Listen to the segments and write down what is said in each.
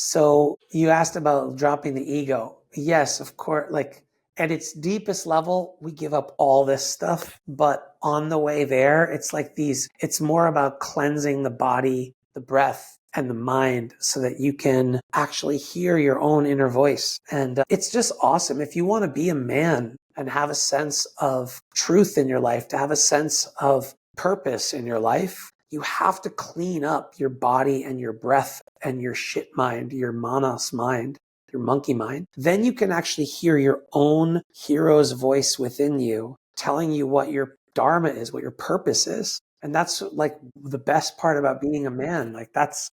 So you asked about dropping the ego. Yes, of course, like at its deepest level, we give up all this stuff, but on the way there, it's more about cleansing the body, the breath, and the mind so that you can actually hear your own inner voice. And it's just awesome. If you want to be a man and have a sense of truth in your life, to have a sense of purpose in your life, you have to clean up your body and your breath and your shit mind, your manas mind, your monkey mind. Then you can actually hear your own hero's voice within you telling you what your Dharma is, what your purpose is. And that's like the best part about being a man. Like that's,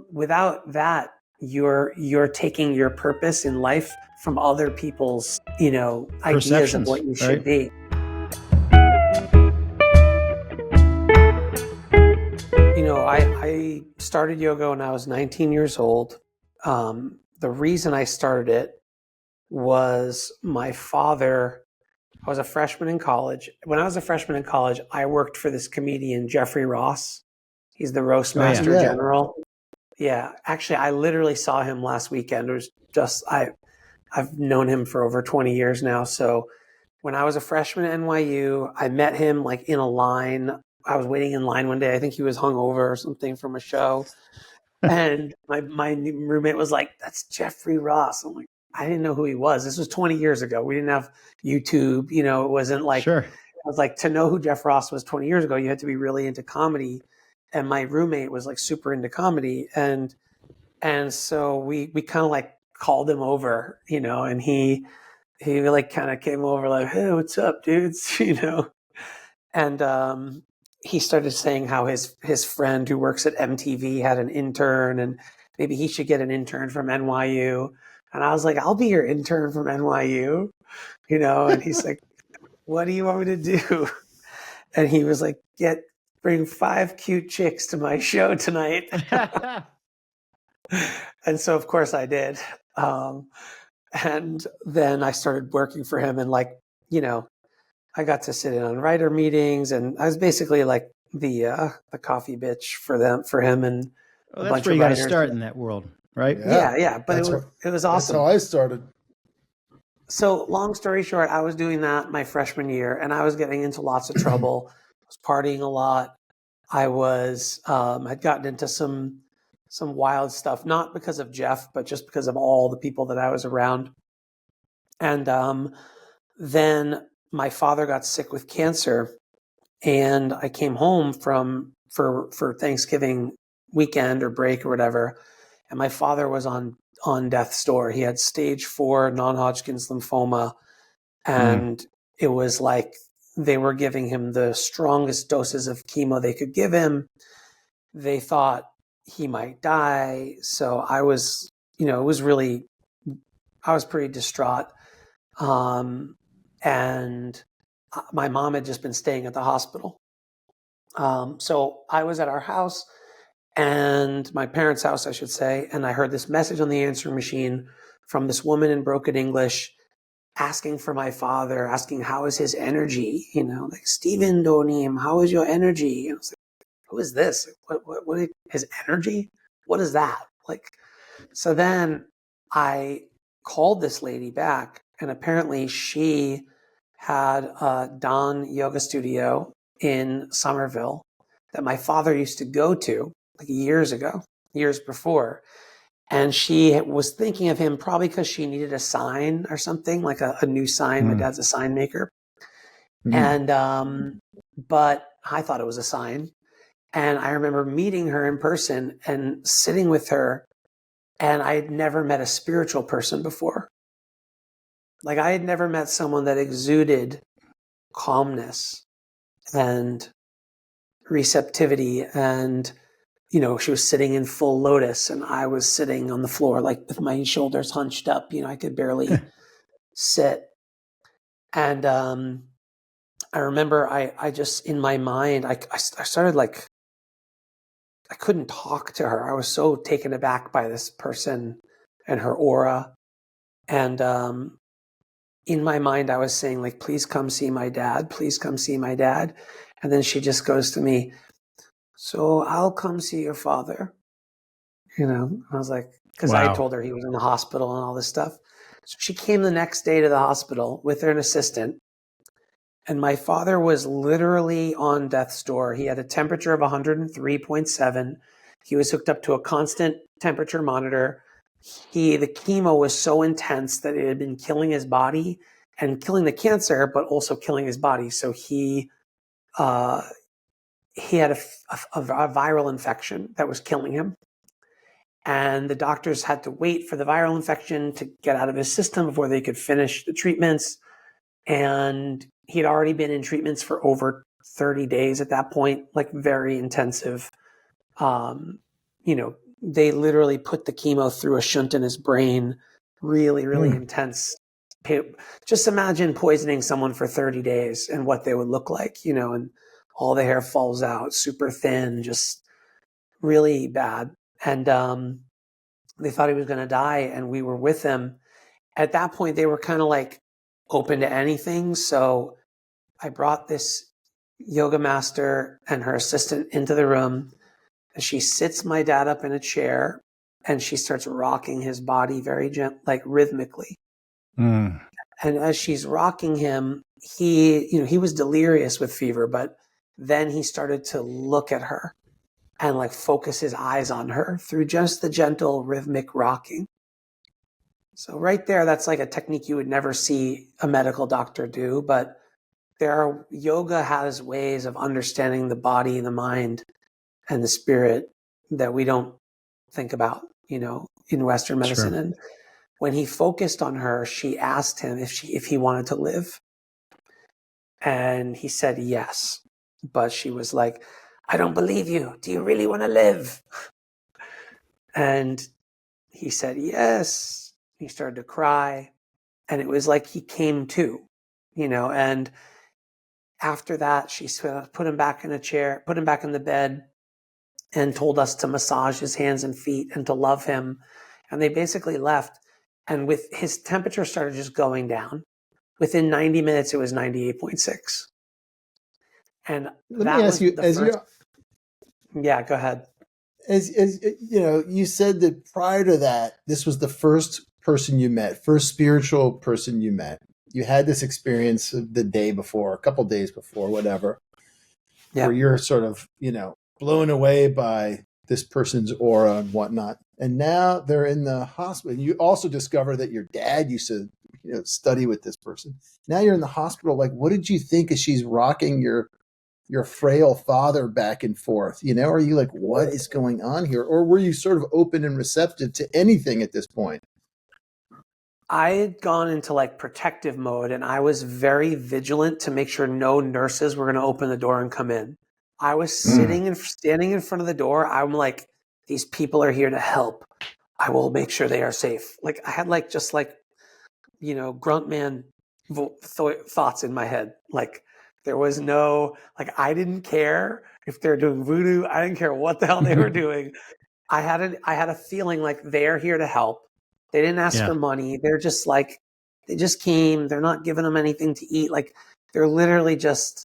without that, you're taking your purpose in life from other people's, ideas of what you should be. I started yoga when I was 19 years old. The reason I started it was my father. I was a freshman in college. When I was a freshman in college, I worked for this comedian, Jeffrey Ross. He's the roast master general. Yeah. Actually, I literally saw him last weekend. It was just, I've known him for over 20 years now. So when I was a freshman at NYU, I met him like in a line. I was waiting in line one day. I think he was hungover or something from a show. And my roommate was like, "That's Jeffrey Ross." I'm like, I didn't know who he was. This was 20 years ago. We didn't have YouTube. It wasn't like, sure. I was like, to know who Jeff Ross was 20 years ago, you had to be really into comedy. And my roommate was like super into comedy. And so we kind of like called him over, and he like kind of came over like, "Hey, what's up, dudes?" And he started saying how his friend who works at MTV had an intern and maybe he should get an intern from NYU. And I was like, "I'll be your intern from NYU," and he's like, "What do you want me to do?" And he was like, bring 5 cute chicks to my show tonight. And so of course I did. And then I started working for him and I got to sit in on writer meetings, and I was basically like the coffee bitch for him and a bunch of writers. That's where you got to start in that world, right? Yeah. But it was awesome. That's how I started. So long story short, I was doing that my freshman year, and I was getting into lots of trouble. I was partying a lot. I was had gotten into some wild stuff, not because of Jeff, but just because of all the people that I was around. And then my father got sick with cancer, and I came home for Thanksgiving weekend or break or whatever, and my father was on death's door. He had stage 4 non-Hodgkin's lymphoma, and it was like they were giving him the strongest doses of chemo they could give him. They thought he might die. So I was, I was pretty distraught. And my mom had just been staying at the hospital. So I was at our house, and my parents' house, I should say, and I heard this message on the answering machine from this woman in broken English asking for my father, asking how is his energy, like, "Stephen Donim, how is your energy?" And I was like, "Who is this? What his energy? What is that?" So then I called this lady back, and apparently she had a Dawn yoga studio in Somerville that my father used to go to like years before. And she was thinking of him probably because she needed a sign or something, like a new sign. My dad's a sign maker. And, but I thought it was a sign. And I remember meeting her in person and sitting with her, and I had never met a spiritual person before. Like, I had never met someone that exuded calmness and receptivity, and she was sitting in full lotus, and I was sitting on the floor, like with my shoulders hunched up. I could barely sit. And I remember I just, in my mind, I started like, I couldn't talk to her. I was so taken aback by this person and her aura. And in my mind, I was saying, like, "Please come see my dad. Please come see my dad." And then she just goes to me, "So I'll come see your father." I was like, because I Wow. told her he was in the hospital and all this stuff. So she came the next day to the hospital with her an assistant. And my father was literally on death's door. He had a temperature of 103.7. He was hooked up to a constant temperature monitor. The chemo was so intense that it had been killing his body and killing the cancer, but also killing his body. So uh, he had a viral infection that was killing him. And the doctors had to wait for the viral infection to get out of his system before they could finish the treatments. And he'd already been in treatments for over 30 days at that point, like very intensive. They literally put the chemo through a shunt in his brain, really, really intense. Just imagine poisoning someone for 30 days and what they would look like, and all the hair falls out, super thin, just really bad. And they thought he was going to die, and we were with him. At that point, they were kind of like open to anything. So I brought this yoga master and her assistant into the room, and she sits my dad up in a chair, and she starts rocking his body very gently, like rhythmically. And as she's rocking him, he was delirious with fever, but then he started to look at her and like focus his eyes on her through just the gentle rhythmic rocking. So right there, that's like a technique you would never see a medical doctor do, but yoga has ways of understanding the body, the mind, and the spirit that we don't think about, in Western medicine. Sure. And when he focused on her, she asked him if he wanted to live. And he said yes. But she was like, I don't believe you. Do you really want to live? And he said yes. He started to cry. And it was like he came to, and after that, she put him back in a chair, put him back in the bed, and told us to massage his hands and feet and to love him. And they basically left. And with his temperature started just going down. Within 90 minutes, it was 98.6. And Let me ask you, yeah, go ahead. As you said that prior to that, this was the first person you met, first spiritual person you met. You had this experience the day before, a couple days before, whatever, where you're sort of, blown away by this person's aura and whatnot. And now they're in the hospital. And you also discover that your dad used to, study with this person. Now you're in the hospital. Like, what did you think as she's rocking your frail father back and forth? Are you like, what is going on here? Or were you sort of open and receptive to anything at this point? I had gone into like protective mode, and I was very vigilant to make sure no nurses were going to open the door and come in. I was standing in front of the door. I'm like, these people are here to help. I will make sure they are safe. Like I had like, just like, grunt man thoughts in my head. Like there was no, like, I didn't care if they're doing voodoo. I didn't care what the hell they were doing. I had a feeling like they're here to help. They didn't ask for money. They're just like, they just came. They're not giving them anything to eat. Like they're literally just,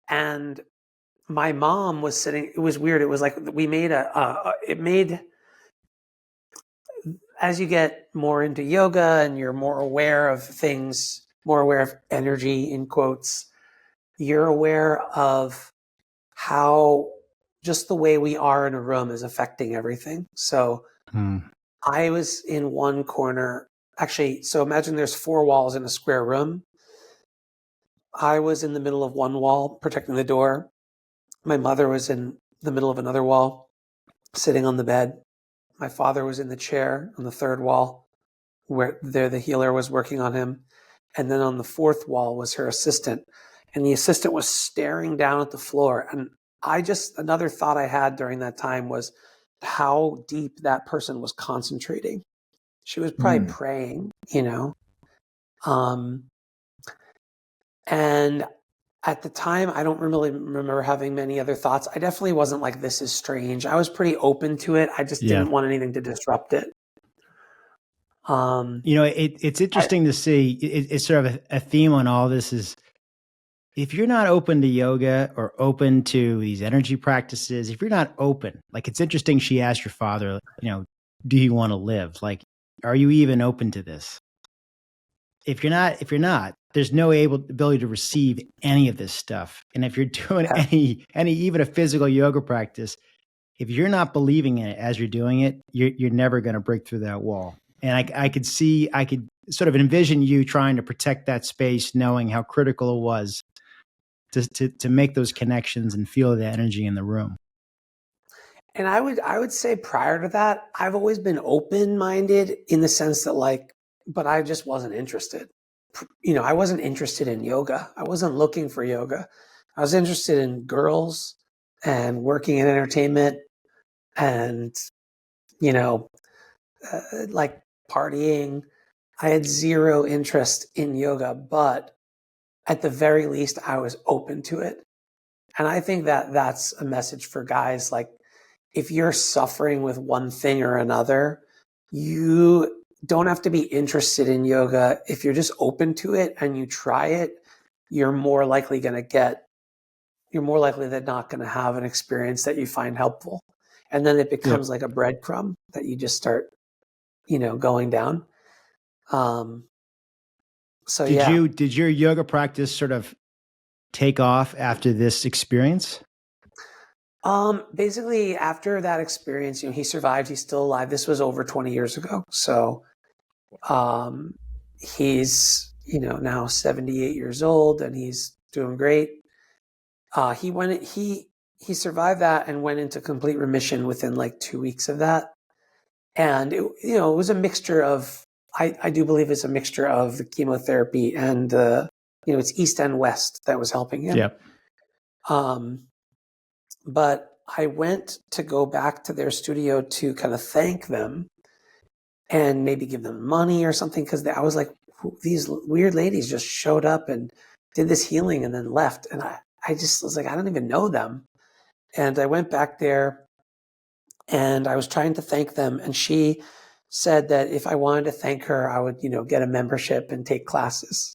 and my mom was sitting. It was weird. It was like we made as you get more into yoga and you're more aware of things, more aware of energy in quotes, you're aware of how just the way we are in a room is affecting everything. So I was in one corner, actually. So imagine there's 4 walls in a square room. I was in the middle of one wall protecting the door. My mother was in the middle of another wall sitting on the bed. My father was in the chair on the 3rd wall where the healer was working on him. And then on the 4th wall was her assistant. And the assistant was staring down at the floor. And another thought I had during that time was how deep that person was concentrating. She was probably praying, and at the time, I don't really remember having many other thoughts. I definitely wasn't like, this is strange. I was pretty open to it. I just didn't want anything to disrupt it. It's interesting to see. It's sort of a theme on all this is if you're not open to yoga or open to these energy practices, if you're not open, like it's interesting, she asked your father, do you want to live? Like, are you even open to this? If you're not, there's no ability to receive any of this stuff. And if you're doing any even a physical yoga practice, if you're not believing in it as you're doing it, you're never going to break through that wall. And I could sort of envision you trying to protect that space, knowing how critical it was to make those connections and feel the energy in the room. And I would say prior to that, I've always been open-minded in the sense that but I just wasn't interested. I wasn't interested in yoga. I wasn't looking for yoga. I was interested in girls and working in entertainment and, like partying. I had zero interest in yoga, but at the very least, I was open to it. And I think that that's a message for guys. Like, if you're suffering with one thing or another, you don't have to be interested in yoga. If you're just open to it and you try it, you're more likely than not going to have an experience that you find helpful. And then it becomes like a breadcrumb that you just start, going down. So did your yoga practice sort of take off after this experience? Basically after that experience, he survived, he's still alive. This was over 20 years ago. So, he's, now 78 years old and he's doing great. He survived that and went into complete remission within like 2 weeks of that. And it was a mixture of, I do believe it's a mixture of the chemotherapy and it's East and West that was helping him. Yep. But I went to go back to their studio to kind of thank them and maybe give them money or something. Cause I was like, these weird ladies just showed up and did this healing and then left. And I just was like, I don't even know them. And I went back there and I was trying to thank them. And she said that if I wanted to thank her, I would, get a membership and take classes.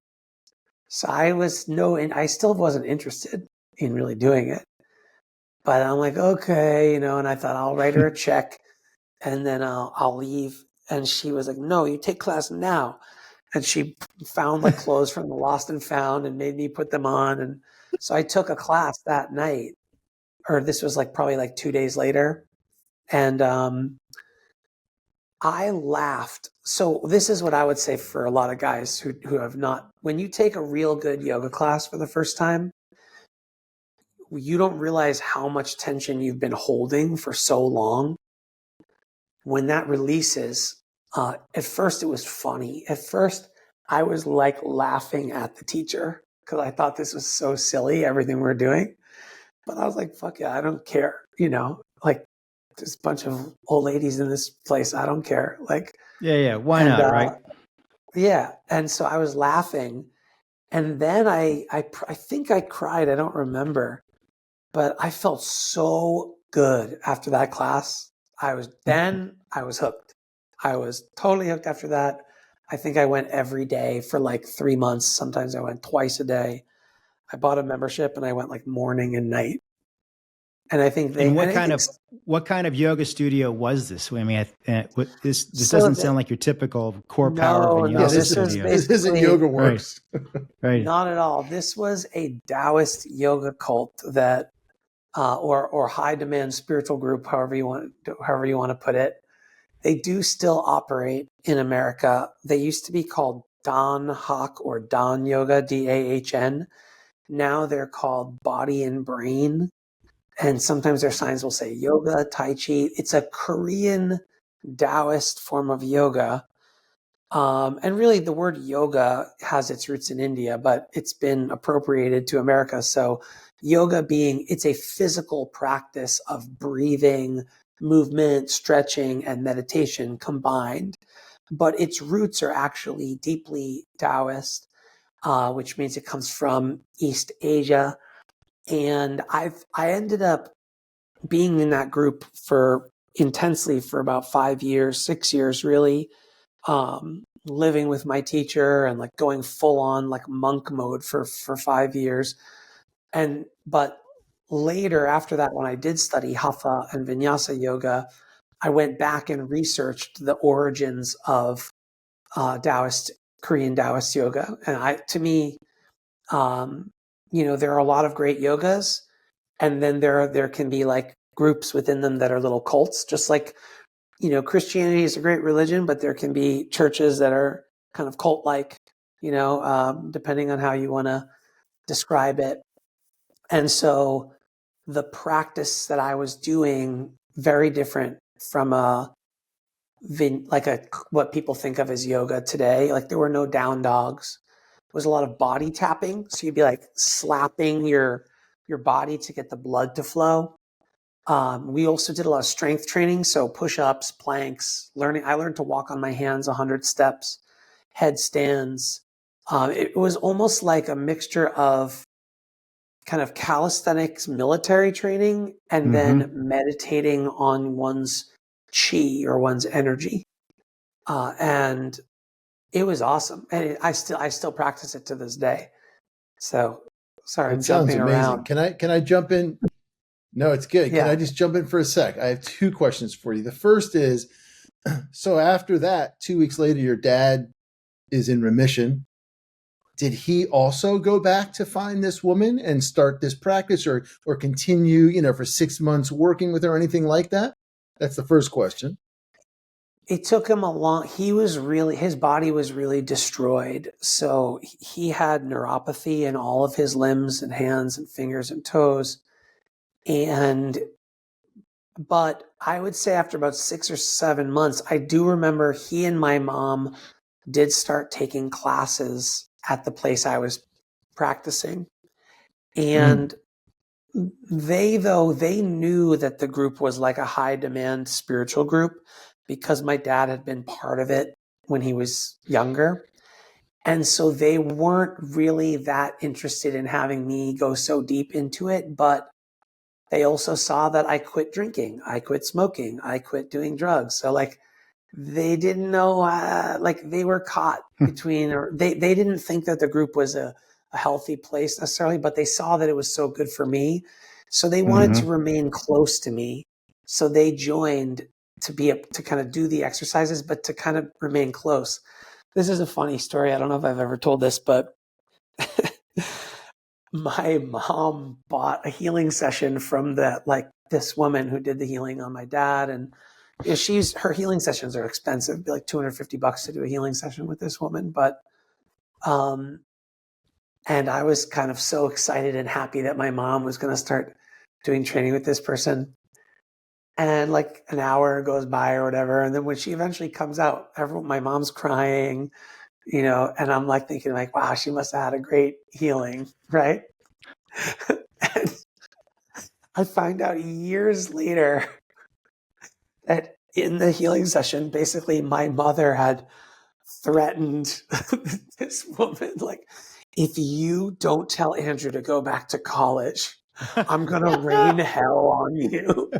So and I still wasn't interested in really doing it. But I'm like, okay, and I thought I'll write her a check and then I'll leave. And she was like, no, you take class now. And she found like clothes from the lost and found and made me put them on. And so I took a class that night, or this was probably 2 days later. And I laughed. So this is what I would say for a lot of guys who have not, when you take a real good yoga class for the first time, you don't realize how much tension you've been holding for so long. When that releases, at first it was funny. At first I was laughing at the teacher because I thought this was so silly, everything we're doing. But I was like, fuck yeah, I don't care. There's a bunch of old ladies in this place. I don't care. Why not, right? Yeah. And so I was laughing. And then I think I cried. I don't remember. But I felt so good after that class. I was hooked. I was totally hooked after that. I think I went every day for 3 months. Sometimes I went twice a day. I bought a membership and I went morning and night. And I think what kind of yoga studio was this? I mean, this doesn't sound like your typical core power of a yoga studio. This isn't Yoga Works. Right. Not at all. This was a Taoist yoga cult that, or high demand spiritual group, however you want to put it. They do still operate in America. They used to be called Dan Hak or Dan Yoga, DAHN. Now they're called Body and Brain. And sometimes their signs will say yoga, Tai Chi. It's a Korean Taoist form of yoga. And really the word yoga has its roots in India, but it's been appropriated to America. So yoga it's a physical practice of breathing, movement, stretching, and meditation combined. But its roots are actually deeply Taoist, which means it comes from East Asia. And I ended up being in that group intensely for about 5 years, 6 years, really. living with my teacher and like going full on like monk mode for 5 years. But later after that, when I did study Hatha and Vinyasa yoga, I went back and researched the origins of Korean Taoist yoga. And to me, there are a lot of great yogas, and then there can be like groups within them that are little cults, just like, Christianity is a great religion, but there can be churches that are kind of cult-like, depending on how you want to describe it. And so the practice that I was doing, very different from what people think of as yoga today. Like, there were no down dogs. There was a lot of body tapping. So you'd be like slapping your body to get the blood to flow. We also did a lot of strength training. So push-ups, planks, I learned to walk on my hands 100 steps, headstands. It was almost like a mixture of kind of calisthenics, military training, and then meditating on one's chi or one's energy. And it was awesome. And I still practice it to this day. So sorry, I'm jumping around. Can I jump in? No, it's good. Yeah. Can I just jump in for a sec? I have two questions for you. The first is, so after that, 2 weeks later, your dad is in remission. Did he also go back to find this woman and start this practice, or continue, for 6 months working with her or anything like that? That's the first question. It took him his body was really destroyed. So he had neuropathy in all of his limbs and hands and fingers and toes. But I would say after about 6 or 7 months, I do remember he and my mom did start taking classes at the place I was practicing. And they knew that the group was like a high demand spiritual group, because my dad had been part of it when he was younger. And so they weren't really that interested in having me go so deep into it. But they also saw that I quit drinking, I quit smoking, I quit doing drugs. So like, they didn't know, they were caught between, or they didn't think that the group was a healthy place necessarily, but they saw that it was so good for me. So they wanted to remain close to me. So they joined to kind of do the exercises, but to kind of remain close. This is a funny story. I don't know if I've ever told this, but my mom bought a healing session from this woman who did the healing on my dad. And her healing sessions are expensive. It'd be like $250 to do a healing session with this woman. But, and I was kind of so excited and happy that my mom was going to start doing training with this person. And like an hour goes by or whatever. And then when she eventually comes out, my mom's crying, and I'm like thinking like, wow, she must have had a great healing. Right. And I find out years later that in the healing session, basically my mother had threatened this woman, like, if you don't tell Andrew to go back to college, I'm going to rain hell on you.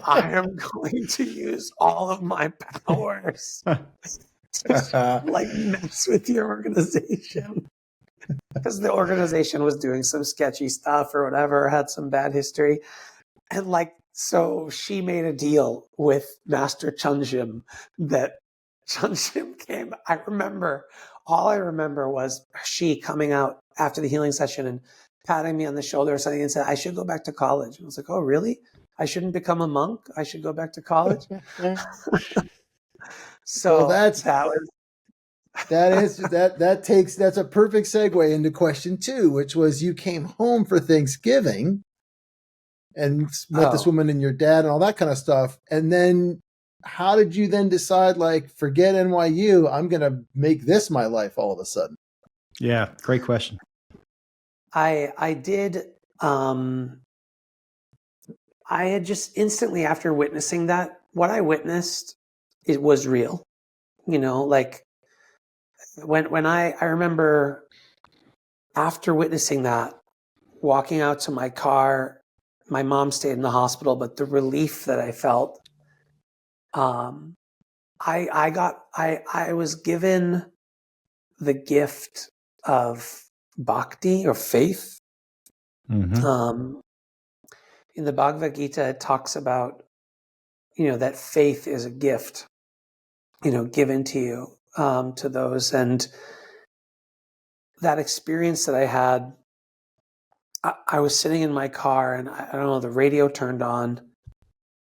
I am going to use all of my powers to mess with your organization. Because the organization was doing some sketchy stuff or whatever, had some bad history. And so she made a deal with Master Chunjim that Chunjim came. All I remember was she coming out after the healing session and patting me on the shoulder or something and said, I should go back to college. And I was like, oh, really? I shouldn't become a monk? I should go back to college? So that's a perfect segue into question 2, which was, you came home for Thanksgiving and met this woman and your dad and all that kind of stuff. And then how did you then decide, forget NYU, I'm going to make this my life all of a sudden? Yeah, great question. I did. I had just instantly, after witnessing that, what I witnessed, it was real. When I remember after witnessing that, walking out to my car, my mom stayed in the hospital, but the relief that I felt, I was given the gift of bhakti or faith. Mm-hmm. In the Bhagavad Gita, it talks about, that faith is a gift, given to you, to those. And that experience that I had, I was sitting in my car and I don't know, the radio turned on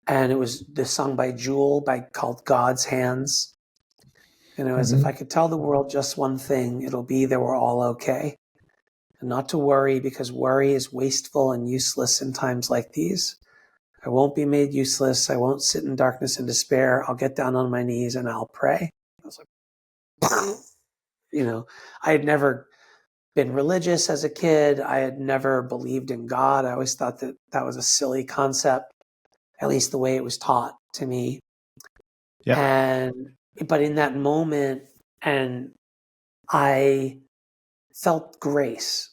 and it was this song by Jewel called God's Hands. And it was, if I could tell the world just one thing, it'll be that we're all okay. And not to worry, because worry is wasteful and useless in times like these. I won't be made useless. I won't sit in darkness and despair. I'll get down on my knees and I'll pray. I was like, I had never been religious as a kid. I had never believed in God. I always thought that was a silly concept, at least the way it was taught to me. Yeah. But in that moment, and I felt grace.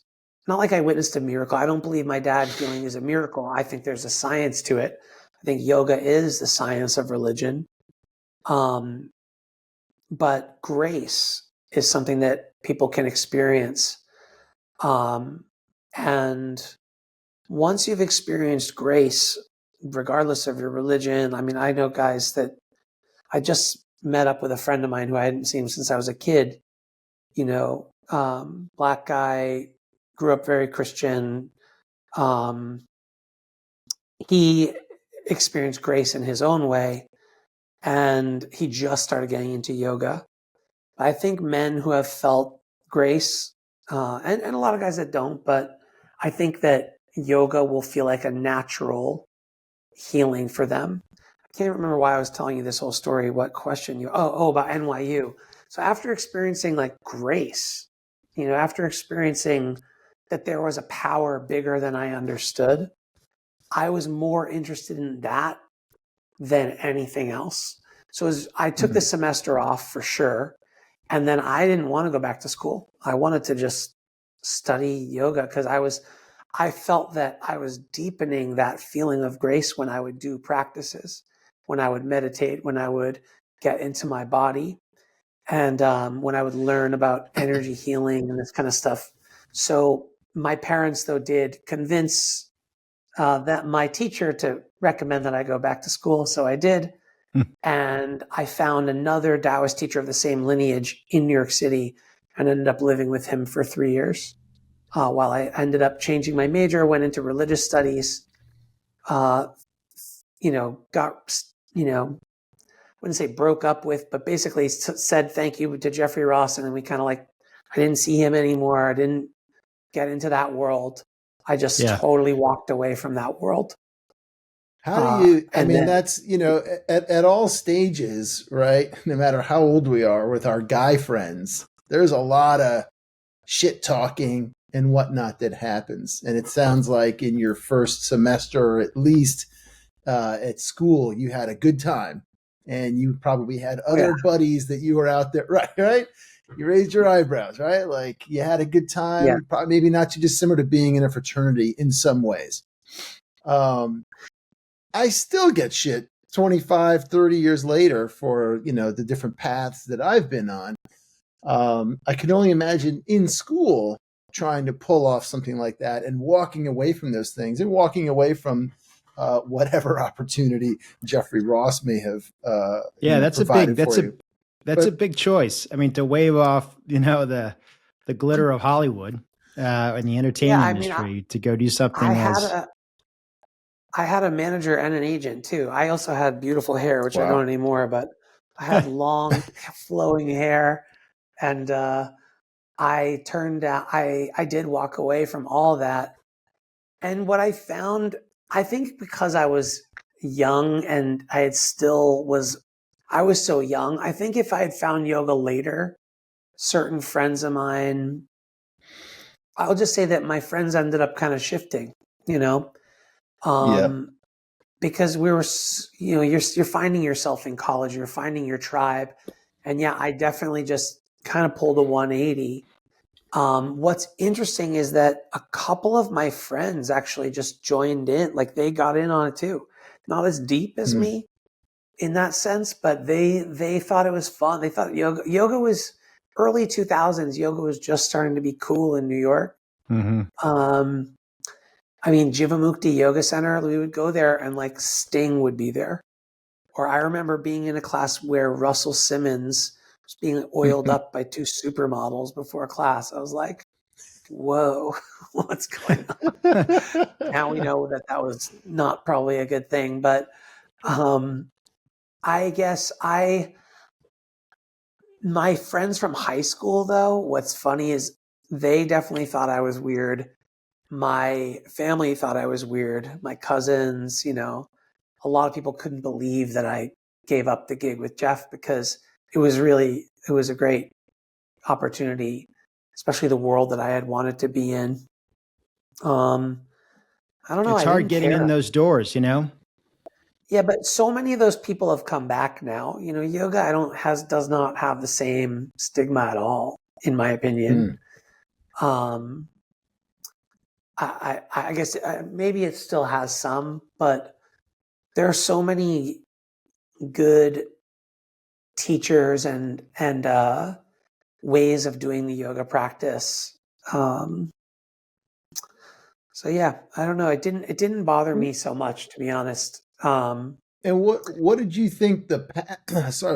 Not like I witnessed a miracle. I don't believe my dad healing is a miracle. I think there's a science to it. I think yoga is the science of religion. But grace is something that people can experience. And once you've experienced grace, regardless of your religion, I mean, I know guys that I just met up with a friend of mine who I hadn't seen since I was a kid, black guy, grew up very Christian. He experienced grace in his own way, and he just started getting into yoga. I think men who have felt grace, and a lot of guys that don't, but I think that yoga will feel like a natural healing for them. I can't remember why I was telling you this whole story. What question about NYU. So after experiencing like grace, after experiencing that there was a power bigger than I understood, I was more interested in that than anything else. So I took the semester off for sure. And then I didn't want to go back to school. I wanted to just study yoga because I felt that I was deepening that feeling of grace when I would do practices, when I would meditate, when I would get into my body, and when I would learn about energy healing and this kind of stuff. So my parents, though, did convince that my teacher to recommend that I go back to school. So I did. And I found another Taoist teacher of the same lineage in New York City and ended up living with him for 3 years. While I ended up changing my major, went into religious studies, got, wouldn't say broke up with, but basically said thank you to Jeffrey Ross. And then we kind of I didn't see him anymore. I didn't get into that world. I just totally walked away from that world. How do you, that's, at all stages, right? No matter how old we are with our guy friends, there's a lot of shit talking and whatnot that happens. And it sounds like in your first semester, or at least at school, you had a good time and you probably had other buddies that you were out there. Right. You raised your eyebrows, right? Like you had a good time, probably maybe not too dissimilar to being in a fraternity in some ways. I still get shit 25, 30 years later for, the different paths that I've been on. I can only imagine in school trying to pull off something like that and walking away from those things and walking away from whatever opportunity Jeffrey Ross may have that's a big choice. I mean, to wave off, the glitter of Hollywood in the entertainment industry to go do something I had a manager and an agent too. I also had beautiful hair, which I don't anymore, but I had long flowing hair, and I turned out, I did walk away from all that. And what I found, I think because I was young and I was so young, I think if I had found yoga later, certain friends of mine, I'll just say that my friends ended up kind of shifting, because we were, you're finding yourself in college, you're finding your tribe. And I definitely just kind of pulled a 180. What's interesting is that a couple of my friends actually just joined in, like they got in on it too. Not as deep as me, in that sense, but they thought it was fun. They thought yoga was early 2000s. Yoga was just starting to be cool in New York. Mm-hmm. I mean, Jivamukti Yoga Center, we would go there and like Sting would be there. Or I remember being in a class where Russell Simmons was being oiled up by two supermodels before class. I was like, whoa, what's going on? Now we know that that was not probably a good thing. But I guess my friends from high school, though, what's funny is they definitely thought I was weird. My family thought I was weird. My cousins, you know, a lot of people couldn't believe that I gave up the gig with Jeff because it was a great opportunity, especially the world that I had wanted to be in. I don't know. It's I hard didn't getting in care. those doors, you know? Yeah, but so many of those people have come back now. You know, yoga does not have the same stigma at all, in my opinion. Um, I guess maybe it still has some, but there are so many good teachers and ways of doing the yoga practice. So yeah, I don't know. It didn't bother me so much, to be honest. And what did you think the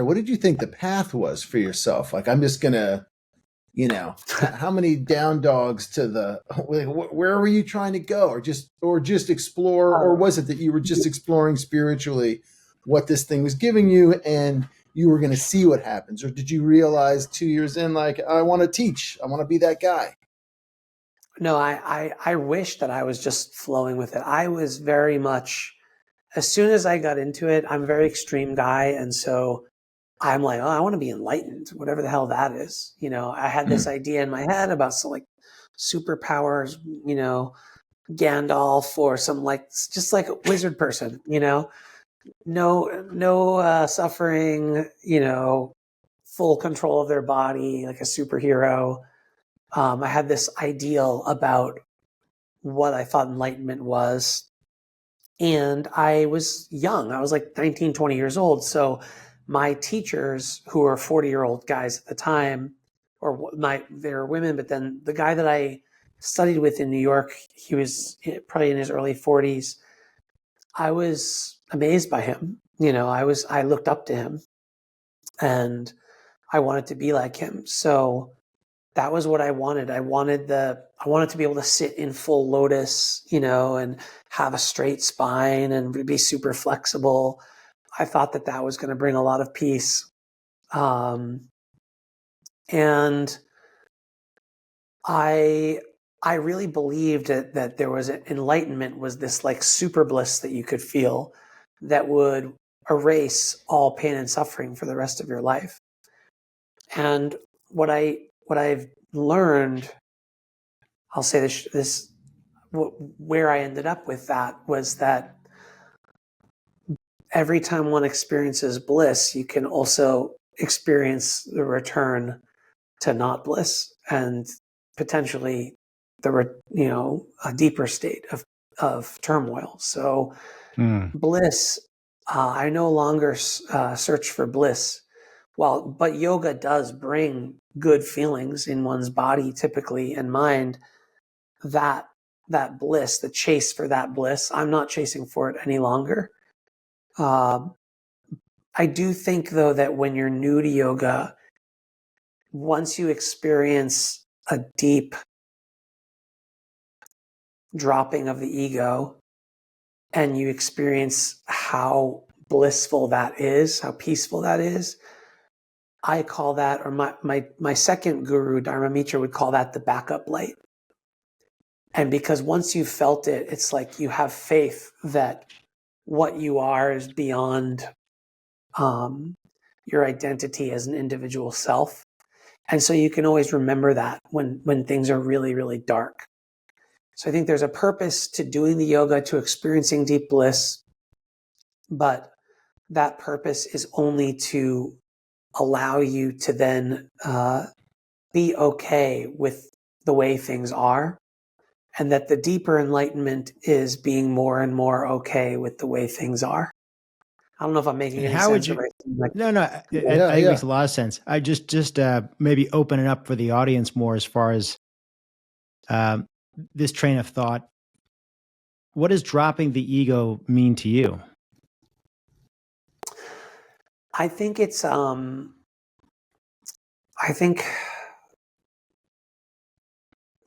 what did you think the path was for yourself? Like, I'm just gonna, you know, how many down dogs to the, where were you trying to go, or just explore, or was it that you were just exploring spiritually what this thing was giving you, and you were going to see what happens, or did you realize 2 years in, like, I want to teach, I want to be that guy? No, I wish that I was just flowing with it. I was very much, as soon as I got into it, I'm a very extreme guy. And so I'm like, oh, I want to be enlightened, whatever the hell that is. You know, I had this idea in my head about some like superpowers, you know, Gandalf or some like, just like a wizard person, you know, no suffering, you know, full control of their body, like a superhero. I had this ideal about what I thought enlightenment was. And I was young. I was like 19, 20 years old. So my teachers, who were 40-year-old guys at the time, they were women, but then the guy that I studied with in New York, he was probably in his early 40s. I was amazed by him. You know, I looked up to him and I wanted to be like him. So that was what I wanted. I wanted to be able to sit in full lotus, you know, and have a straight spine and be super flexible. I thought that that was going to bring a lot of peace. And I really believed that there was enlightenment was this like super bliss that you could feel that would erase all pain and suffering for the rest of your life. And what I've learned, I'll say this where I ended up with that was that every time one experiences bliss, you can also experience the return to not bliss and potentially a deeper state of turmoil. So bliss, I no longer search for bliss. But yoga does bring good feelings in one's body typically and mind. That bliss, the chase for that bliss, I'm not chasing for it any longer. I do think, though, that when you're new to yoga, once you experience a deep dropping of the ego and you experience how blissful that is, how peaceful that is, I call that, or my second guru, Dharma Mitra, would call that the backup light. And because once you've felt it, it's like you have faith that what you are is beyond your identity as an individual self. And so you can always remember that when things are really, really dark. So I think there's a purpose to doing the yoga, to experiencing deep bliss, but that purpose is only to allow you to then be okay with the way things are, and that the deeper enlightenment is being more and more okay with the way things are. I don't know if I'm making And any how would sense or you? if I seem like, No, no, I Yeah, think it yeah. makes a lot of sense. I just maybe open it up for the audience more as far as um, this train of thought. What does dropping the ego mean to you? I think it's I think,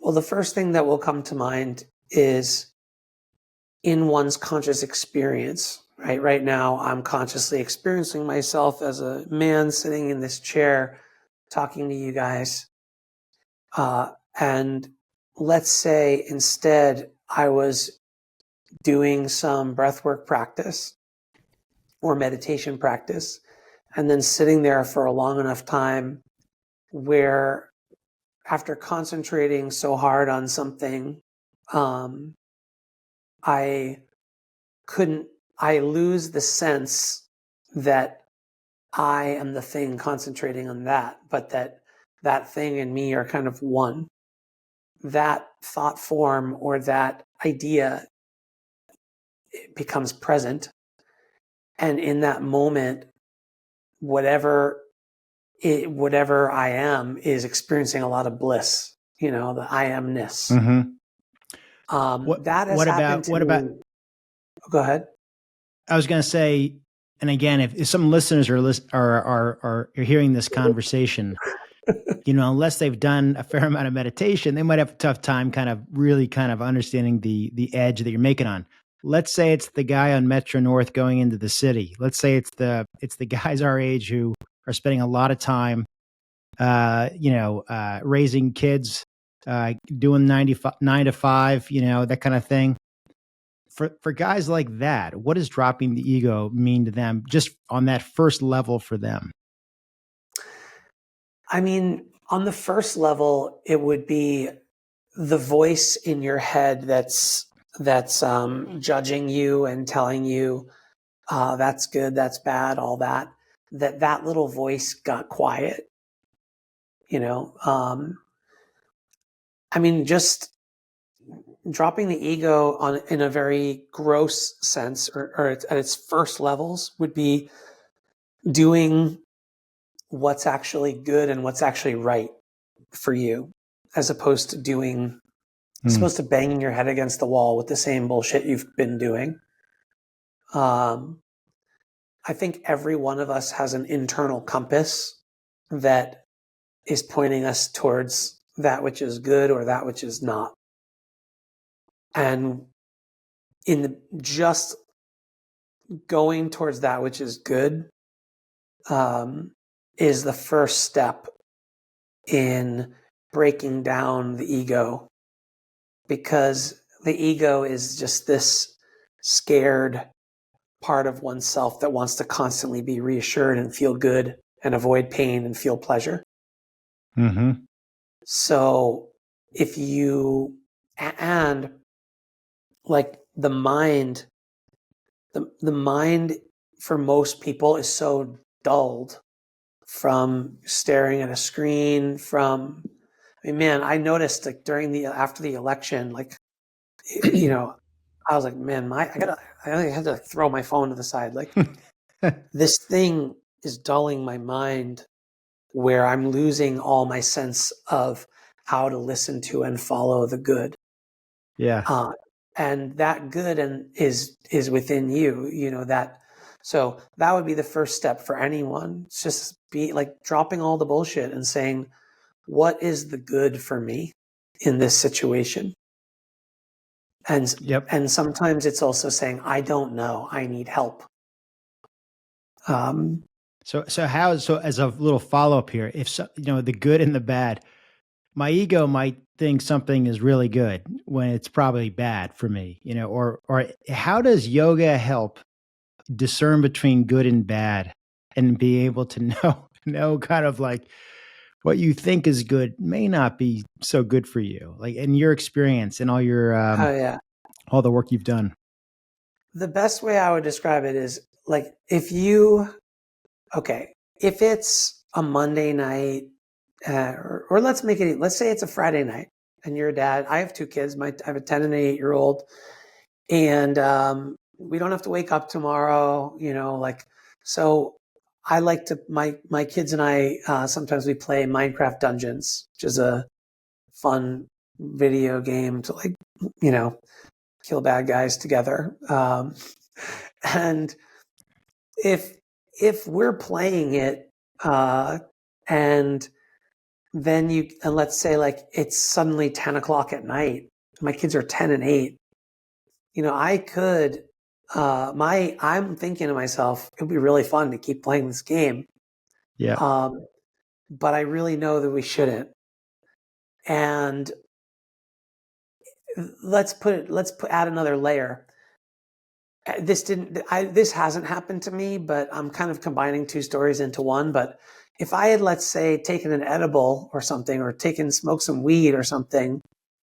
well, the first thing that will come to mind is in one's conscious experience, right? Right now, I'm consciously experiencing myself as a man sitting in this chair talking to you guys. And let's say instead I was doing some breathwork practice or meditation practice, and then sitting there for a long enough time where after concentrating so hard on something, um, I I lose the sense that I am the thing concentrating on that, but that thing and me are kind of one. That thought form or that idea becomes present. And in that moment, whatever whatever I am is experiencing a lot of bliss, the I amness. Mm-hmm. That has happened to What about? me. Go ahead. I was going to say, and again, if some listeners are hearing this conversation, unless they've done a fair amount of meditation, they might have a tough time really understanding the edge that you're making on. Let's say it's the guy on Metro North going into the city. Let's say it's the guys our age who are spending a lot of time, raising kids, doing 9 to 5, that kind of thing. For guys like that, what does dropping the ego mean to them, just on that first level for them? I mean, on the first level, it would be the voice in your head that's judging you and telling you that's good, that's bad, all that. That little voice got quiet. I mean, just dropping the ego in a very gross sense, or at its first levels, would be doing what's actually good and what's actually right for you, as opposed to banging your head against the wall with the same bullshit you've been doing. I think every one of us has an internal compass that is pointing us towards that which is good or that which is not. And just going towards that which is good is the first step in breaking down the ego, because the ego is just this scared part of oneself that wants to constantly be reassured and feel good and avoid pain and feel pleasure. Mm-hmm. So if you, and like the mind for most people is so dulled from staring at a screen, I mean, man, I noticed like after the election, like, I was like, man, I had to throw my phone to the side. Like, this thing is dulling my mind, where I'm losing all my sense of how to listen to and follow the good. Yeah. And that good is within you, so that would be the first step for anyone. It's just be like dropping all the bullshit and saying, what is the good for me in this situation? Yep. And sometimes it's also saying, I don't know, I need help. So as a little follow up here, if the good and the bad, my ego might think something is really good when it's probably bad for me, or how does yoga help discern between good and bad and be able to know kind of like what you think is good may not be so good for you, like in your experience and all your Oh yeah. all the work you've done? The best way I would describe it is like, if it's a Monday night, or let's say it's a Friday night, and you're a dad. I have two kids. I have a 10 and an 8-year-old, and we don't have to wake up tomorrow. Like, So I like to, my kids and I, sometimes we play Minecraft Dungeons, which is a fun video game to like, you know, kill bad guys together. And if we're playing it, and then and let's say like it's suddenly 10 o'clock at night, my kids are 10 and 8, you know, I could, I'm thinking to myself, it'd be really fun to keep playing this game. Yeah. But I really know that we shouldn't. And add another layer. This hasn't happened to me, but I'm kind of combining two stories into one. But if I had, let's say, taken an edible or something, or smoked some weed or something,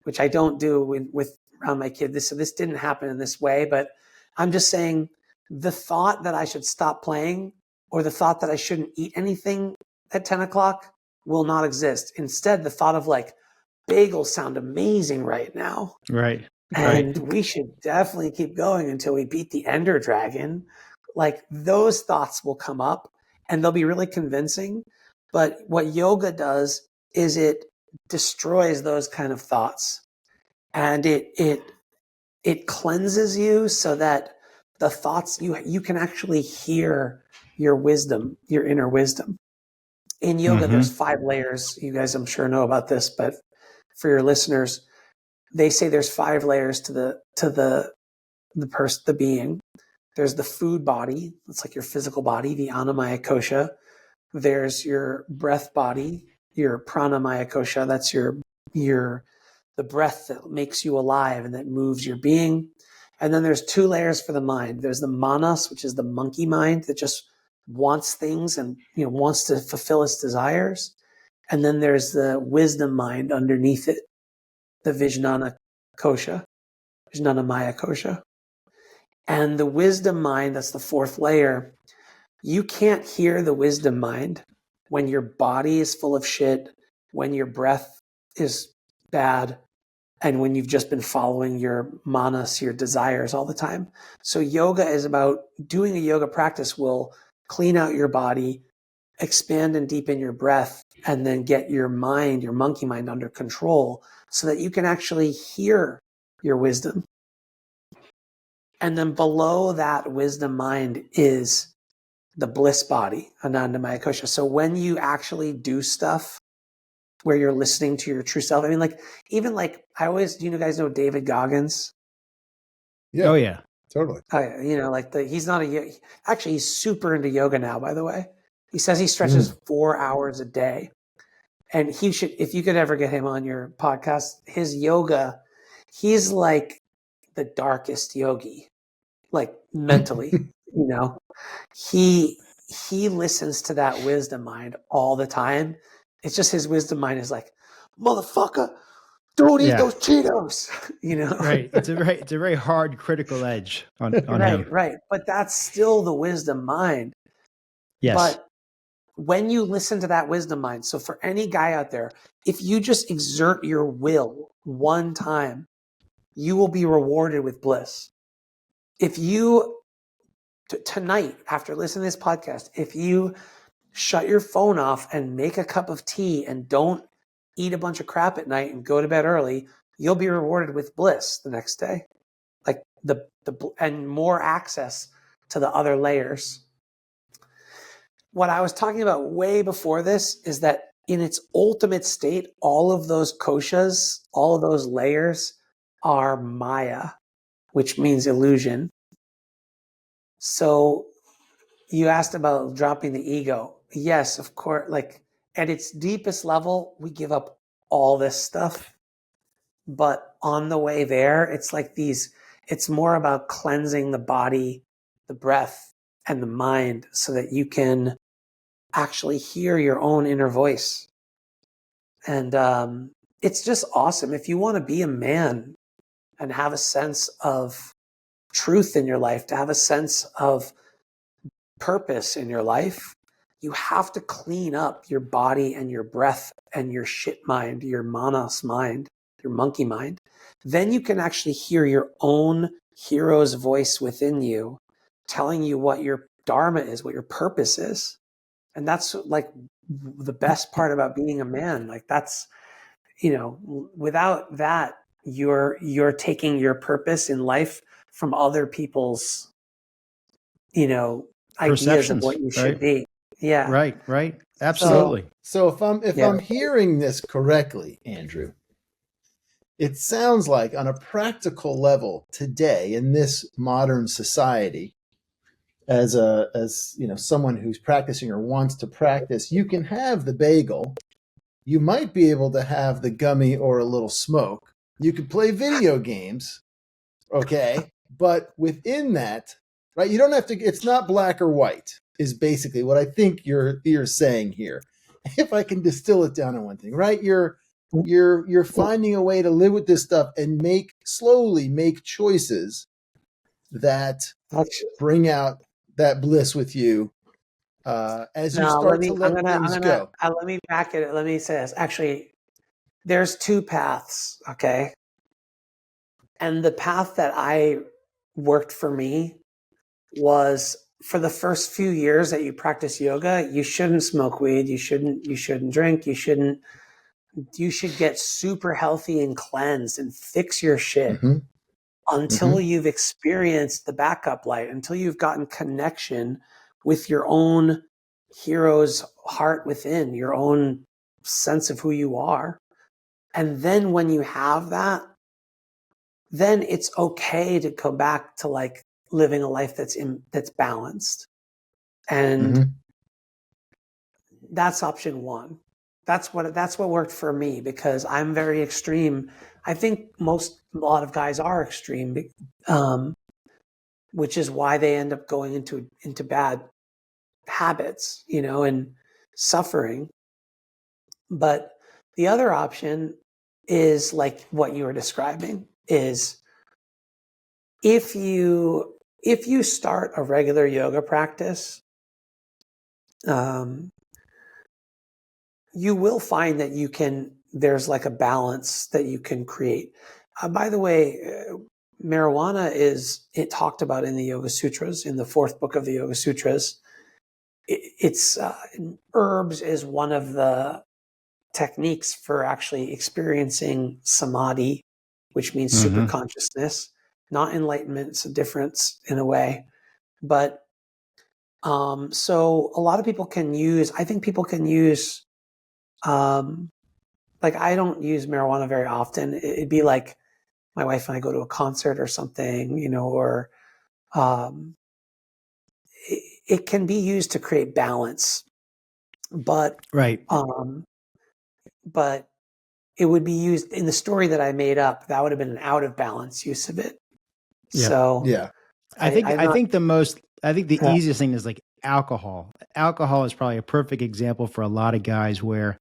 which I don't do with around my kid, so this didn't happen in this way, but I'm just saying the thought that I should stop playing or the thought that I shouldn't eat anything at 10 o'clock will not exist. Instead, the thought of like, bagels sound amazing right now. Right. And we should definitely keep going until we beat the Ender Dragon. Like those thoughts will come up and they'll be really convincing. But what yoga does is it destroys those kind of thoughts. And it cleanses you so that the thoughts, you can actually hear your wisdom, your inner wisdom. In yoga, there's 5 layers. You guys, I'm sure, know about this, but for your listeners, they say there's 5 layers to the being. There's the food body. That's like your physical body, the annamaya kosha. There's your breath body, your pranamaya kosha. That's the breath that makes you alive and that moves your being. And then there's 2 layers for the mind. There's the manas, which is the monkey mind that just wants things and, you know, wants to fulfill its desires. And then there's the wisdom mind underneath it, the Vijnana kosha, Vijnanamaya kosha. And the wisdom mind, that's the 4th layer. You can't hear the wisdom mind when your body is full of shit, when your breath is bad, and when you've just been following your manas, your desires all the time. So yoga is about doing a yoga practice will clean out your body, expand and deepen your breath, and then get your mind, your monkey mind, under control so that you can actually hear your wisdom. And then below that wisdom mind is the bliss body, Anandamaya kosha. So when you actually do stuff where you're listening to your true self, I mean, like, even like, do you guys know David Goggins? Yeah. Oh, yeah. Totally. You know, like he's not actually, he's super into yoga now, by the way. He says he stretches 4 hours a day. And he should, if you could ever get him on your podcast, his yoga, he's like the darkest yogi, like mentally, you know, he listens to that wisdom mind all the time. It's just his wisdom mind is like, motherfucker, don't eat those Cheetos, you know? Right. It's a very hard critical edge on him. Right. But that's still the wisdom mind. Yes. But when you listen to that wisdom mind, so for any guy out there, if you just exert your will one time, you will be rewarded with bliss. If you, tonight, after listening to this podcast, if you shut your phone off and make a cup of tea and don't eat a bunch of crap at night and go to bed early, you'll be rewarded with bliss the next day. Like and more access to the other layers. What I was talking about way before this is that in its ultimate state, all of those koshas, all of those layers are maya, which means illusion. So you asked about dropping the ego. Yes, of course, like at its deepest level, we give up all this stuff. But on the way there, it's like it's more about cleansing the body, the breath, and the mind so that you can actually hear your own inner voice. And it's just awesome. If you want to be a man and have a sense of truth in your life, to have a sense of purpose in your life, you have to clean up your body and your breath and your shit mind, your manas mind, your monkey mind. Then you can actually hear your own hero's voice within you telling you what your Dharma is, what your purpose is. And that's like the best part about being a man. Like that's, without that, you're taking your purpose in life from other people's, ideas of what Perceptions, you right? should be. Yeah. Right. So, Absolutely. So if yeah. I'm hearing this correctly, Andrew, it sounds like on a practical level today in this modern society, as someone who's practicing or wants to practice, you can have the bagel. You might be able to have the gummy or a little smoke. You could play video games, okay? But within that, right, you don't have to, it's not black or white, is basically what I think you're saying here. If I can distill it down to one thing, right? You're finding a way to live with this stuff and slowly make choices that bring out that bliss with you as you Now start to let things go. let me back it. Let me say this. Actually, there's two paths. Okay. And the path that I worked for me was, for the first few years that you practice yoga, you shouldn't smoke weed. You shouldn't drink. You should get super healthy and cleansed and fix your shit Mm-hmm. until you've experienced the backup light, until you've gotten connection with your own hero's heart within, your own sense of who you are. And then when you have that, then it's okay to go back to like living a life that's balanced. And that's option one. That's what worked for me, because I'm very extreme. I think a lot of guys are extreme, which is why they end up going into bad habits, and suffering. But the other option is like what you were describing, is if you start a regular yoga practice, you will find that there's like a balance that you can create. By the way, marijuana it talked about in the Yoga Sutras, in the fourth book of the Yoga Sutras. It's herbs is one of the techniques for actually experiencing samadhi, which means super consciousness, not enlightenment. It's a difference in a way. But so a lot of people I think people can use, like I don't use marijuana very often. It'd be like my wife and I go to a concert or something, or it can be used to create balance, but Right. But it would be used in the story that I made up. That would have been an out of balance use of it. Yeah. So Yeah. I think the easiest thing is like alcohol. Alcohol is probably a perfect example for a lot of guys where,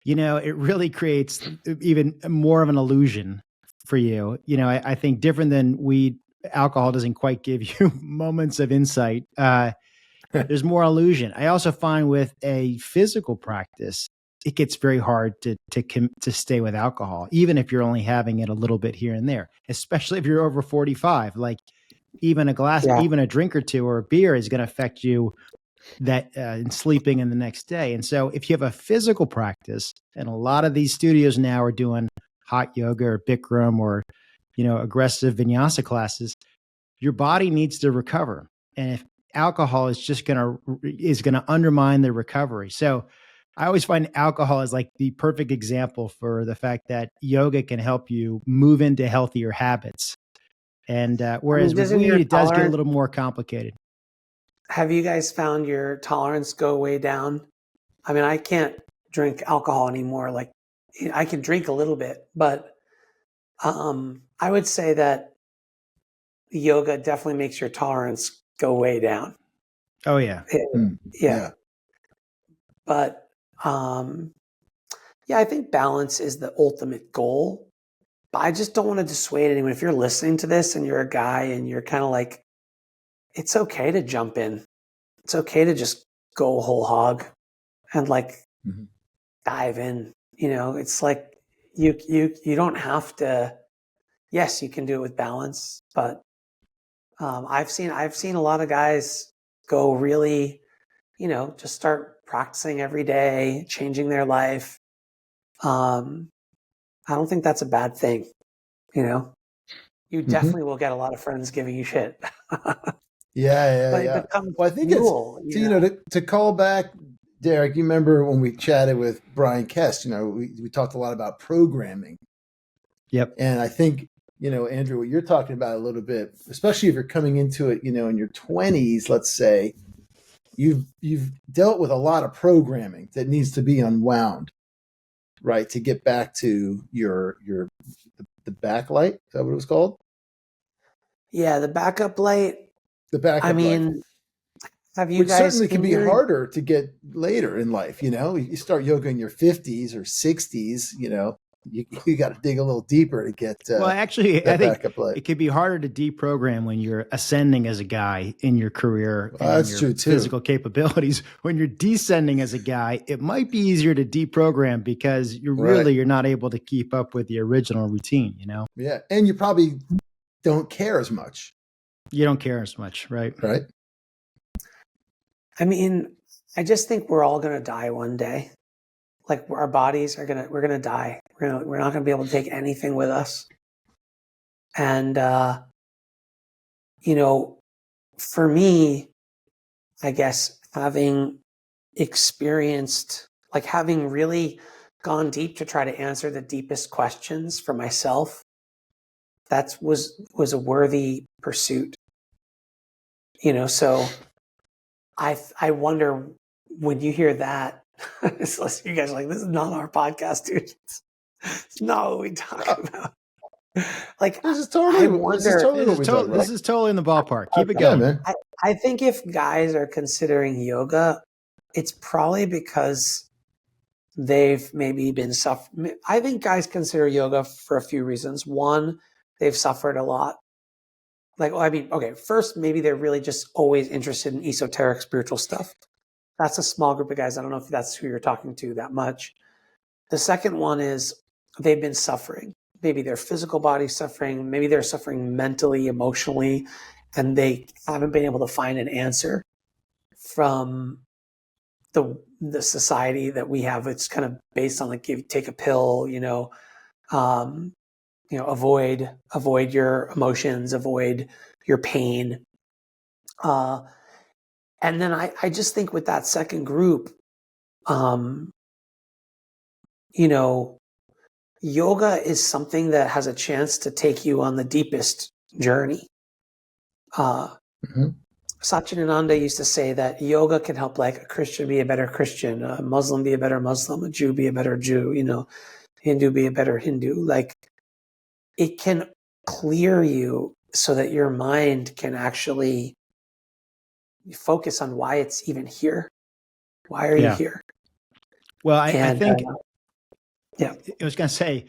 it really creates even more of an illusion for you. I think different than weed, alcohol doesn't quite give you moments of insight. There's more illusion. I also find with a physical practice, it gets very hard to stay with alcohol, even if you're only having it a little bit here and there, especially if you're over 45. Like even even a drink or two or a beer is going to affect you in sleeping in the next day. And so if you have a physical practice, and a lot of these studios now are doing hot yoga or Bikram or, aggressive vinyasa classes, your body needs to recover. And if alcohol is just going to undermine the recovery. So I always find alcohol is like the perfect example for the fact that yoga can help you move into healthier habits. And whereas with weed, it does get a little more complicated. Have you guys found your tolerance go way down? I mean, I can't drink alcohol anymore. Like I can drink a little bit, but I would say that yoga definitely makes your tolerance go way down. Oh yeah. Yeah. But I think balance is the ultimate goal. But I just don't want to dissuade anyone. If you're listening to this and you're a guy and you're kind of like, it's okay to jump in. It's okay to just go whole hog and like dive in. It's like you don't have to. Yes, you can do it with balance, but I've seen a lot of guys go really, just start practicing every day, changing their life. I don't think that's a bad thing. You definitely will get a lot of friends giving you shit. Yeah. But it becomes Well, I think fuel. to call back, Derek, you remember when we chatted with Brian Kest, we talked a lot about programming. Yep. And I think, Andrew, what you're talking about a little bit, especially if you're coming into it, in your 20s, let's say, you've dealt with a lot of programming that needs to be unwound, right? To get back to the backlight. Is that what it was called? Yeah, the backup light. The backup light. Have you Which guys certainly can be harder to get later in life. You start yoga in your 50s or 60s, you got to dig a little deeper to get well, actually, I think backup light. It could be harder to deprogram when you're ascending as a guy in your career and That's your true too. physical capabilities. When you're descending as a guy, it might be easier to deprogram because you're not able to keep up with the original routine, Yeah, and you probably don't care as much. You don't care as much, right? Right. I just think we're all going to die one day. Like our bodies we're going to die. We're not going to be able to take anything with us. And, for me, I guess having experienced, like having really gone deep to try to answer the deepest questions for myself, that was a worthy pursuit. So I wonder when you hear that, you guys are like, this is not our podcast, dude. It's not what we talk about. Like, this is totally what we talk about. This is totally in the ballpark. Keep it going. Man. I think if guys are considering yoga, it's probably because they've maybe been suffering. I think guys consider yoga for a few reasons. One, they've suffered a lot. First, maybe they're really just always interested in esoteric spiritual stuff. That's a small group of guys. I don't know if that's who you're talking to that much. The second one is they've been suffering. Maybe their physical body's suffering. Maybe they're suffering mentally, emotionally, and they haven't been able to find an answer from the society that we have. It's kind of based on take a pill, avoid your emotions, avoid your pain. And then I just think with that second group, yoga is something that has a chance to take you on the deepest journey. Satchidananda used to say that yoga can help like a Christian be a better Christian, a Muslim be a better Muslim, a Jew be a better Jew, Hindu be a better Hindu. Like it can clear you so that your mind can actually focus on why it's even here. Why are you here? Well, I think, I was going to say,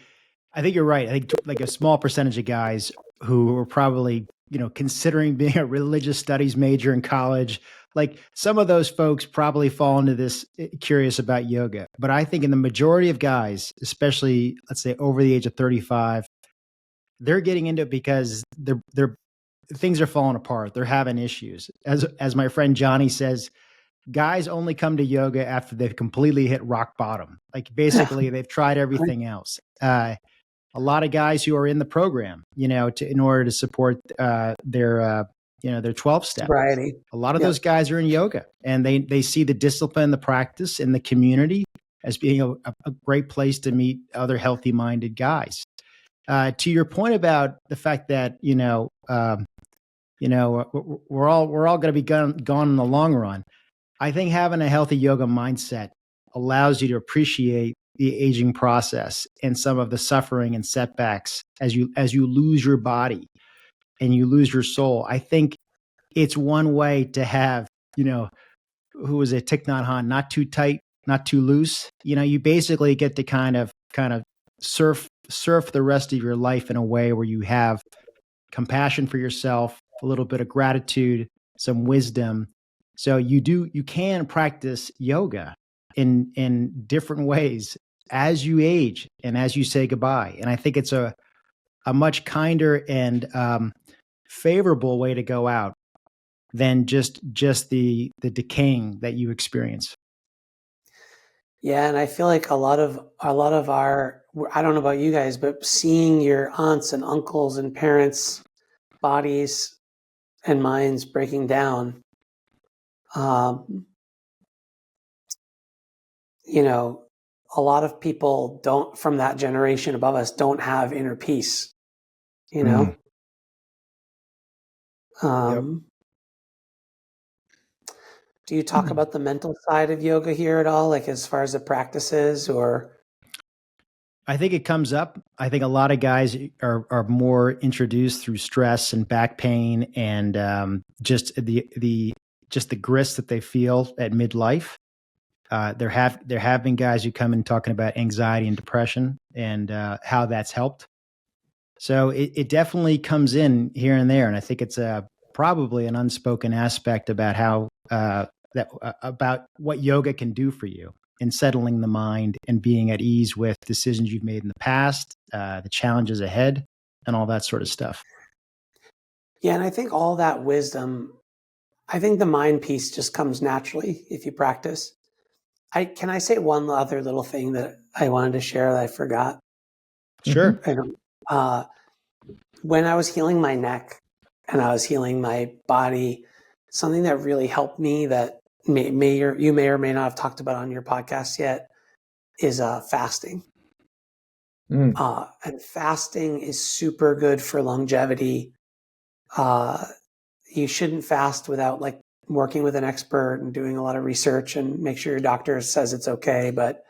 I think you're right. I think like a small percentage of guys who are probably, considering being a religious studies major in college, like some of those folks probably fall into this curious about yoga. But I think in the majority of guys, especially let's say over the age of 35, they're getting into it because they're things are falling apart. They're having issues. As my friend Johnny says, guys only come to yoga after they've completely hit rock bottom. Like basically they've tried everything else. A lot of guys who are in the program, in order to support their 12 step. Sobriety. A lot of those guys are in yoga and they see the discipline, the practice, and the community as being a great place to meet other healthy minded guys. To your point about the fact that, we're all going to be gone in the long run. I think having a healthy yoga mindset allows you to appreciate the aging process and some of the suffering and setbacks as you lose your body and you lose your soul. I think it's one way to have, who was it, Thich Nhat Hanh, not too tight, not too loose. You basically get to kind of surf the rest of your life in a way where you have compassion for yourself, a little bit of gratitude, some wisdom. So you can practice yoga in different ways as you age and as you say goodbye. And I think it's a much kinder and favorable way to go out than just the decaying that you experience. Yeah, and I feel like a lot of our, I don't know about you guys, but seeing your aunts and uncles and parents' bodies and minds breaking down, you know, a lot of people from that generation above us don't have inner peace, you know? Yep. Do you talk about the mental side of yoga here at all, like as far as the practices, or? I think it comes up. I think a lot of guys are more introduced through stress and back pain and just the grist that they feel at midlife. There have been guys who come in talking about anxiety and depression and how that's helped. So it definitely comes in here and there, and I think it's probably an unspoken aspect about how about what yoga can do for you in settling the mind and being at ease with decisions you've made in the past, the challenges ahead, and all that sort of stuff. Yeah, and I think all that wisdom, I think the mind piece just comes naturally if you practice. Can I say one other little thing that I wanted to share that I forgot? Sure. When I was healing my neck and I was healing my body, something that really helped me that you may or may not have talked about on your podcast yet is fasting. And fasting is super good for longevity. You shouldn't fast without like working with an expert and doing a lot of research and make sure your doctor says it's okay. But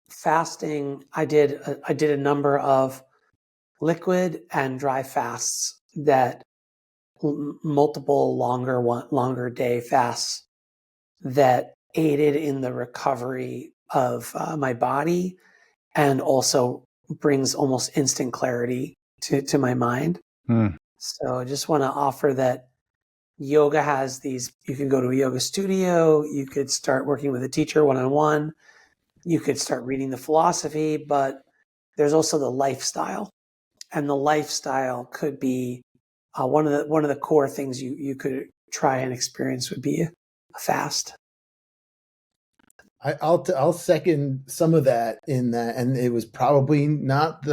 fasting, I did a number of liquid and dry fasts that multiple longer day fasts that aided in the recovery of my body and also brings almost instant clarity to my mind. So I just want to offer that yoga has these, you can go to a yoga studio, you could start working with a teacher one-on-one, you could start reading the philosophy, but there's also the lifestyle. And the lifestyle could be one of the core things you could try and experience would be a fast. I'll second some of that in that, and it was probably not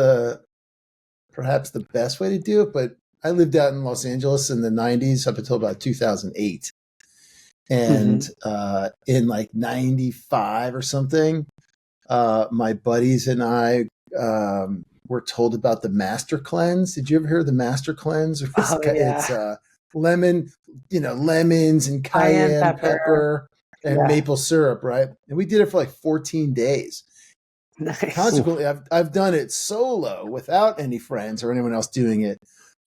perhaps the best way to do it, but I lived out in Los Angeles in the 90s up until about 2008. And in like 95 or something, my buddies and I were told about the Master Cleanse. Did you ever hear of the Master Cleanse? It's lemons and cayenne pepper and maple syrup, right? And we did it for like 14 days. Nice. Consequently, I've done it solo without any friends or anyone else doing it.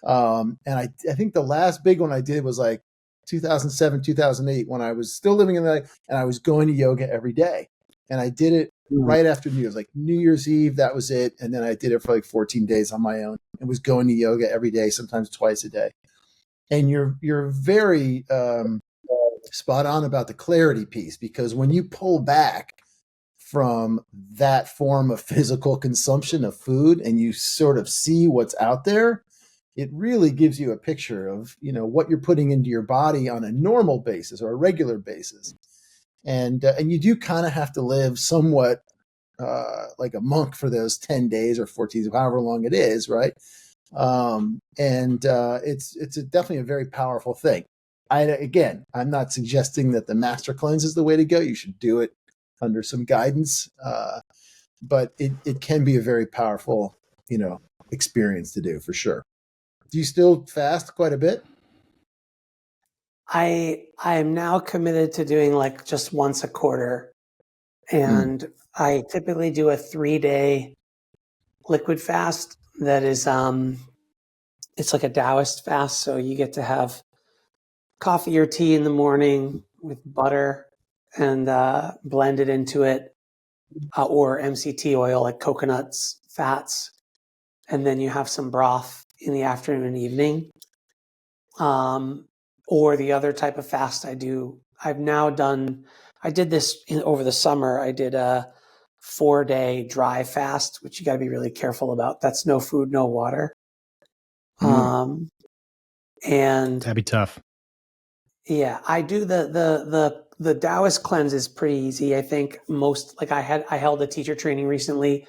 And I think the last big one I did was like 2007, 2008, when I was still living in the, and I was going to yoga every day. And I did it right after New Year's, like New Year's Eve, that was it. And then I did it for like 14 days on my own and was going to yoga every day, sometimes twice a day. And you're very spot on about the clarity piece, because when you pull back from that form of physical consumption of food and you sort of see what's out there, it really gives you a picture of, what you're putting into your body on a normal basis or a regular basis. And you do kind of have to live somewhat like a monk for those 10 days or 14 days, however long it is, right? It's definitely a very powerful thing. I'm not suggesting that the Master Cleanse is the way to go. You should do it under some guidance, but it can be a very powerful, experience to do for sure. Do you still fast quite a bit? I am now committed to doing like just once a quarter, and I typically do a 3-day liquid fast that is it's like a Taoist fast, so you get to have coffee or tea in the morning with butter and blend it into it, or MCT oil like coconuts, fats, and then you have some broth in the afternoon and evening. Or the other type of fast I do, I did this over the summer. I did a 4-day dry fast, which you got to be really careful about. That's no food, no water. And That'd be tough. yeah, I do the Taoist cleanse is pretty easy. I think I held a teacher training recently,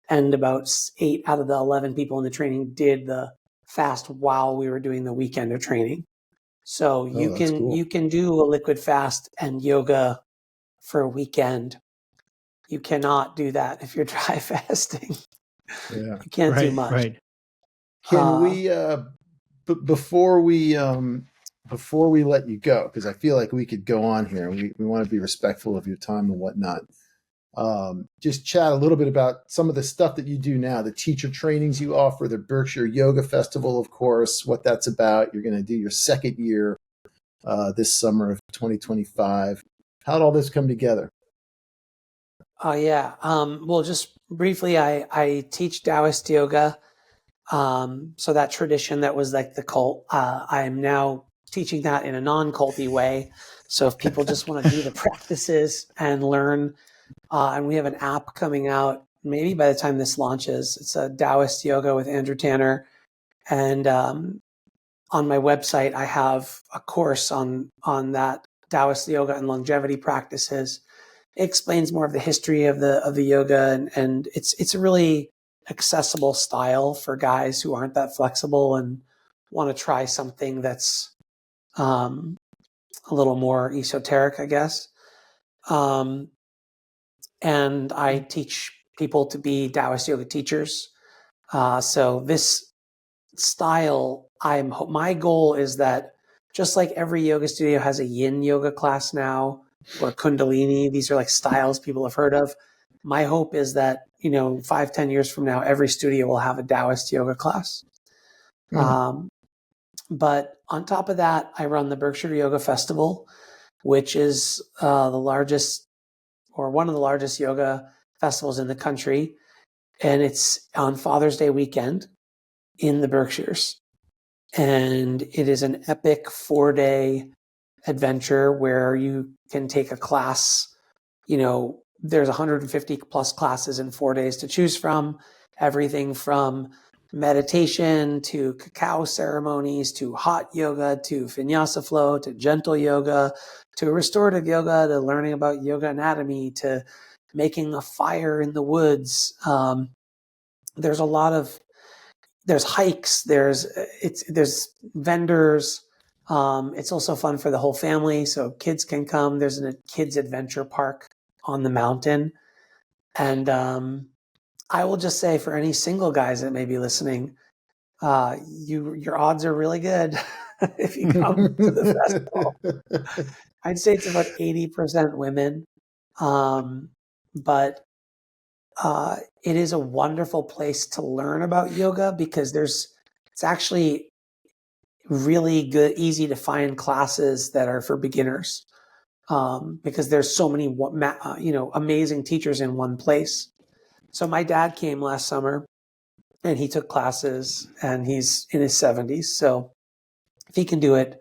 and about 8 out of the 11 people in the training did the fast while we were doing the weekend of training. So you can do a liquid fast and yoga for a weekend. You cannot do that if you're dry fasting. Yeah. You can't do much. Right. Can we before we let you go, because I feel like we could go on here, and we want to be respectful of your time and whatnot. Just chat a little bit about some of the stuff that you do now, the teacher trainings you offer, the Berkshire Yoga Festival, of course, what that's about. You're going to do your second year this summer of 2025. How'd all this come together? Oh yeah. Well, just briefly, I teach Taoist yoga. So that tradition that was like the cult, I'm now teaching that in a non-culty way. So if people just want to do the practices and learn, and we have an app coming out maybe by the time this launches. It's a Taoist yoga with Andrew Tanner. And on my website, I have a course on that Taoist yoga and longevity practices. It explains more of the history of the yoga, and it's a really accessible style for guys who aren't that flexible and want to try something that's a little more esoteric, I guess. And I teach people to be Taoist yoga teachers. So this style, my goal is that just like every yoga studio has a yin yoga class now, or Kundalini, these are like styles people have heard of. My hope is that, 5-10 years from now, every studio will have a Taoist yoga class. But on top of that, I run the Berkshire Yoga Festival, which is the largest, or one of the largest yoga festivals in the country. And it's on Father's Day weekend in the Berkshires. And it is an epic 4-day adventure where you can take a class. There's 150 plus classes in 4 days to choose from. Everything from meditation to cacao ceremonies to hot yoga to vinyasa flow to gentle yoga to restorative yoga to learning about yoga anatomy to making a fire in the woods. There's hikes, there's vendors. It's also fun for the whole family, so kids can come. There's a kids adventure park on the mountain. And I will just say, for any single guys that may be listening, your odds are really good if you come to the festival. I'd say it's about 80% women. But it is a wonderful place to learn about yoga because it's actually really good, easy to find classes that are for beginners, because there's so many, amazing teachers in one place. So my dad came last summer and he took classes, and he's in his 70s. So if he can do it,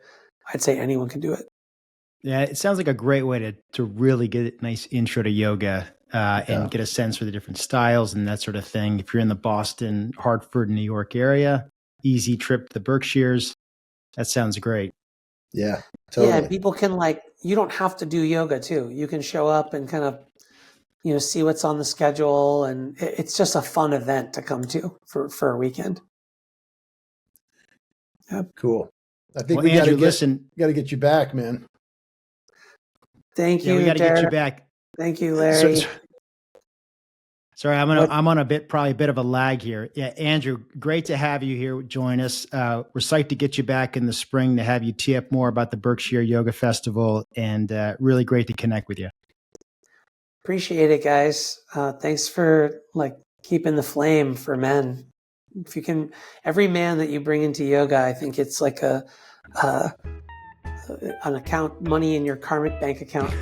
I'd say anyone can do it. Yeah, it sounds like a great way to really get a nice intro to yoga and get a sense for the different styles and that sort of thing. If you're in the Boston, Hartford, New York area, easy trip to the Berkshires. That sounds great. Yeah, totally. Yeah, and people can you don't have to do yoga too. You can show up and kind of, see what's on the schedule, and it's just a fun event to come to for a weekend. Yep. Cool. I think we got to get you back, man. Thank you. We got to get you back. Thank you, Larry. Sorry, I'm on probably a bit of a lag here. Yeah, Andrew, great to have you here. Join us. We're psyched to get you back in the spring to have you tee up more about the Berkshire Yoga Festival, and really great to connect with you. Appreciate it, guys. Thanks for keeping the flame for men. If you can, every man that you bring into yoga, I think it's like an account, money in your karmic bank account.